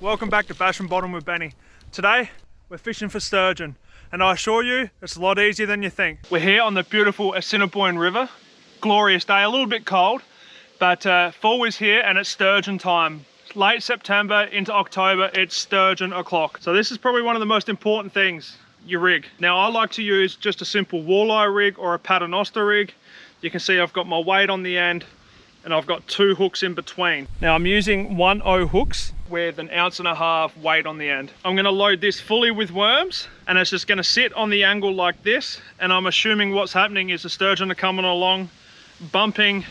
Welcome back to Bash and Bottom with Benny. Today we're fishing for sturgeon, and I assure you it's a lot easier than you think. We're here on the beautiful Assiniboine River. Glorious day, a little bit cold, but fall is here and it's sturgeon time. Late September into October, it's sturgeon o'clock. So this is probably one of the most important things, your rig. Now I like to use just a simple walleye rig or a paternoster rig. You can see I've got my weight on the end and I've got 2 hooks in between. Now I'm using 1/0 hooks with an 1.5 ounce weight on the end. I'm gonna load this fully with worms and it's just gonna sit on the angle like this, and I'm assuming what's happening is the sturgeon are coming along, bumping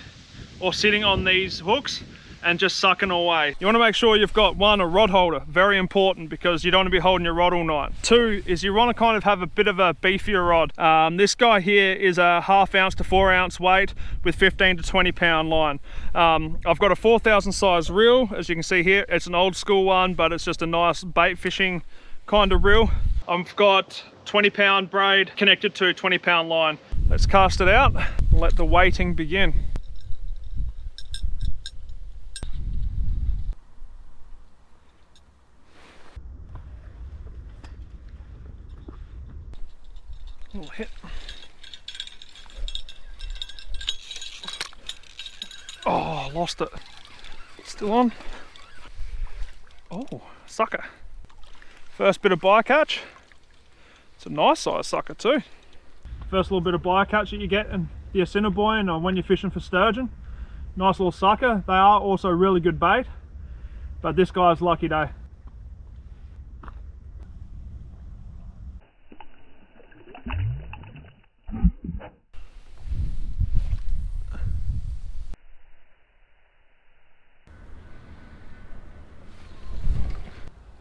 or sitting on these hooks and just sucking away. You want to make sure you've got 1, a rod holder, very important, because you don't want to be holding your rod all night. 2 is you want to kind of have a bit of a beefier rod. This guy here is a 1/2 ounce to 4 ounce weight with 15 to 20 pound line. I've got a 4,000 size reel, as you can see here. It's an old school one, but it's just a nice bait fishing kind of reel. I've got 20 pound braid connected to 20 pound line. Let's cast it out and let the weighting begin. Little hit. Oh, lost it. Still on. Oh, sucker. First bit of bycatch. It's a nice size sucker too. First little bit of bycatch that you get in the Assiniboine or when you're fishing for sturgeon. Nice little sucker. They are also really good bait, but this guy's lucky day.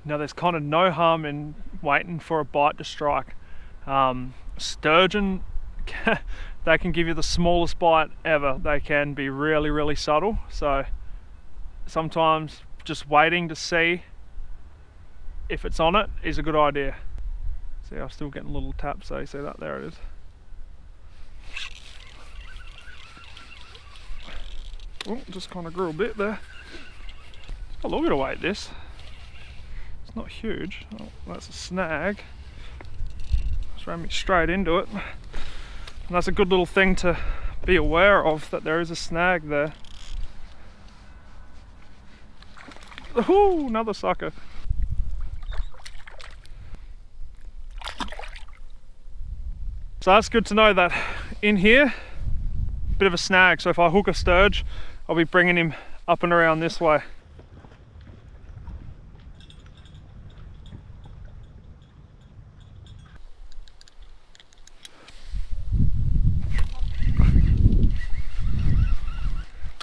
Now there's kind of no harm in waiting for a bite to strike. Sturgeon, they can give you the smallest bite ever. They can be really, really subtle. So sometimes just waiting to see if it's on it is a good idea. See, I'm still getting little taps, so you see that? There it is. Oh, just kind of grew a bit there. It's got a little bit of weight, this. It's not huge. Oh, that's a snag. Just ran me straight into it. And that's a good little thing to be aware of, that there is a snag there. Ooh, another sucker. So that's good to know that in here, bit of a snag. So if I hook a sturge, I'll be bringing him up and around this way.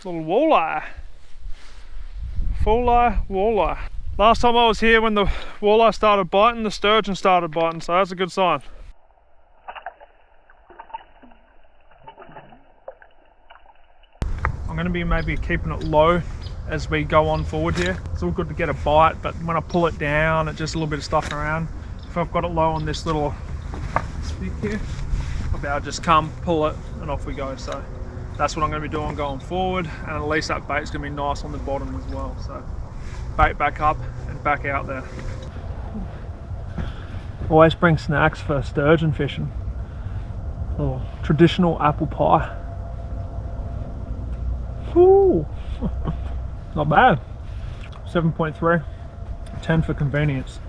Little walleye. Walleye. Last time I was here, when the walleye started biting, the sturgeon started biting, so that's a good sign. I'm going to be maybe keeping it low as we go on forward here. It's all good to get a bite, but when I pull it down, it's just a little bit of stuffing around. If I've got it low on this little stick here, I'll be able to just come, pull it, and off we go. So that's what I'm going to be doing going forward, and at least that bait's going to be nice on the bottom as well. So bait back up and back out there. Always bring snacks for sturgeon fishing. Little traditional apple pie. Ooh, not bad. 7.3, 10 for convenience.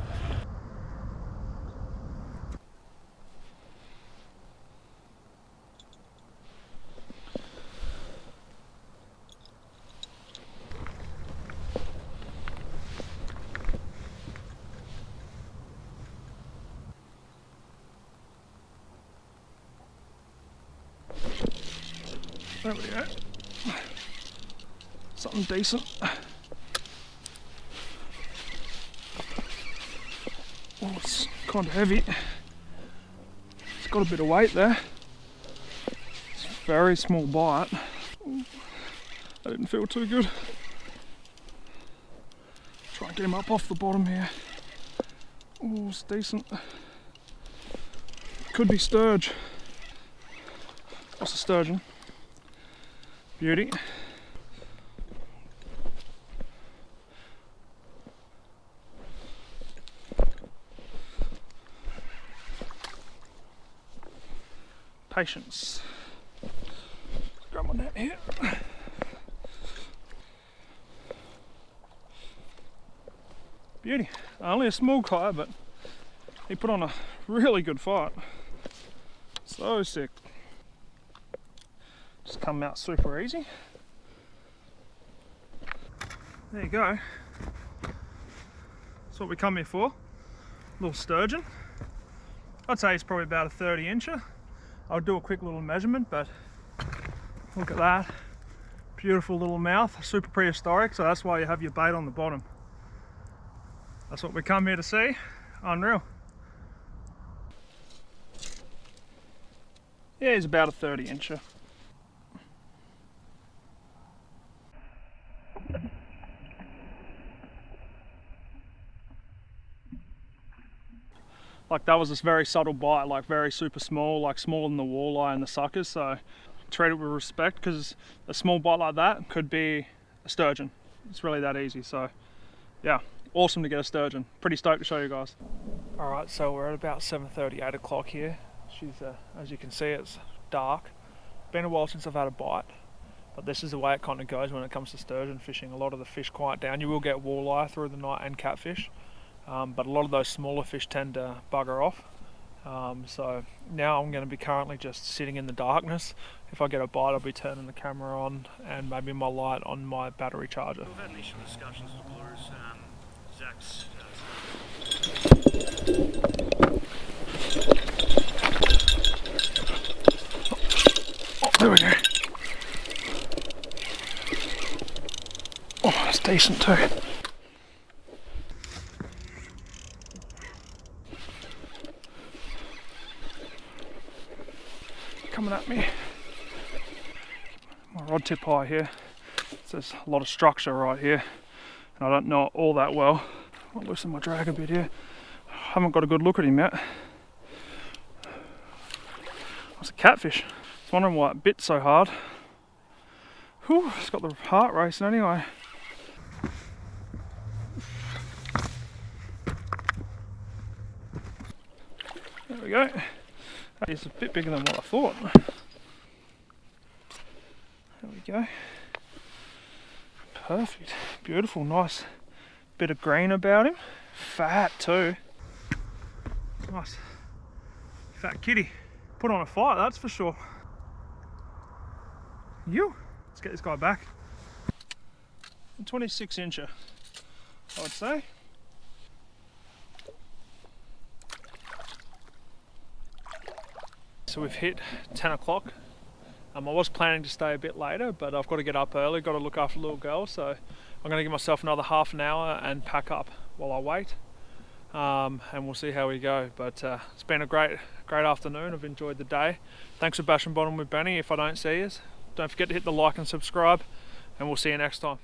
There we go. Something decent. Oh, it's kind of heavy. It's got a bit of weight there. It's a very small bite. Ooh, that didn't feel too good. Try and get him up off the bottom here. Oh, it's decent. Could be sturge. That's a sturgeon. Beauty. Patience. Grab my net here. Beauty. Only a small guy, but he put on a really good fight. So sick. Just come out super easy. There you go. That's what we come here for. Little sturgeon. I'd say he's probably about a 30-incher. I'll do a quick little measurement, but look at that. Beautiful little mouth, super prehistoric, so that's why you have your bait on the bottom. That's what we come here to see. Unreal. Yeah, he's about a 30-incher. Like that was this very subtle bite, like very super small, like smaller than the walleye and the suckers. So treat it with respect, because a small bite like that could be a sturgeon. It's really that easy. So yeah, awesome to get a sturgeon. Pretty stoked to show you guys. All right, so we're at about 7:30, 8 o'clock here. She's, as you can see, it's dark. Been a while since I've had a bite, but this is the way it kind of goes when it comes to sturgeon fishing. A lot of the fish quiet down. You will get walleye through the night and catfish. But a lot of those smaller fish tend to bugger off. So now I'm going to be currently just sitting in the darkness. If I get a bite, I'll be turning the camera on and maybe my light on my battery charger. We've had initial discussions with lures. Zach's Oh, there we go. Oh, that's decent too. Coming at me. My rod tip high here. There's a lot of structure right here, and I don't know it all that well. I'll loosen my drag a bit here. Haven't got a good look at him yet. It's a catfish. I was wondering why it bit so hard. Whew, it's got the heart racing anyway. There we go. It's a bit bigger than what I thought. There we go. Perfect. Beautiful, nice bit of green about him. Fat too. Nice. Fat kitty. Put on a fight, that's for sure. Let's get this guy back. 26-incher, I would say. So we've hit 10 o'clock. I was planning to stay a bit later, but I've got to get up early, got to look after the little girl, so I'm going to give myself another half an hour and pack up while I wait, and we'll see how we go. But it's been a great afternoon. I've enjoyed the day. Thanks for bashing bottom with Benny. If I don't see you, don't forget to hit the like and subscribe, and we'll see you next time.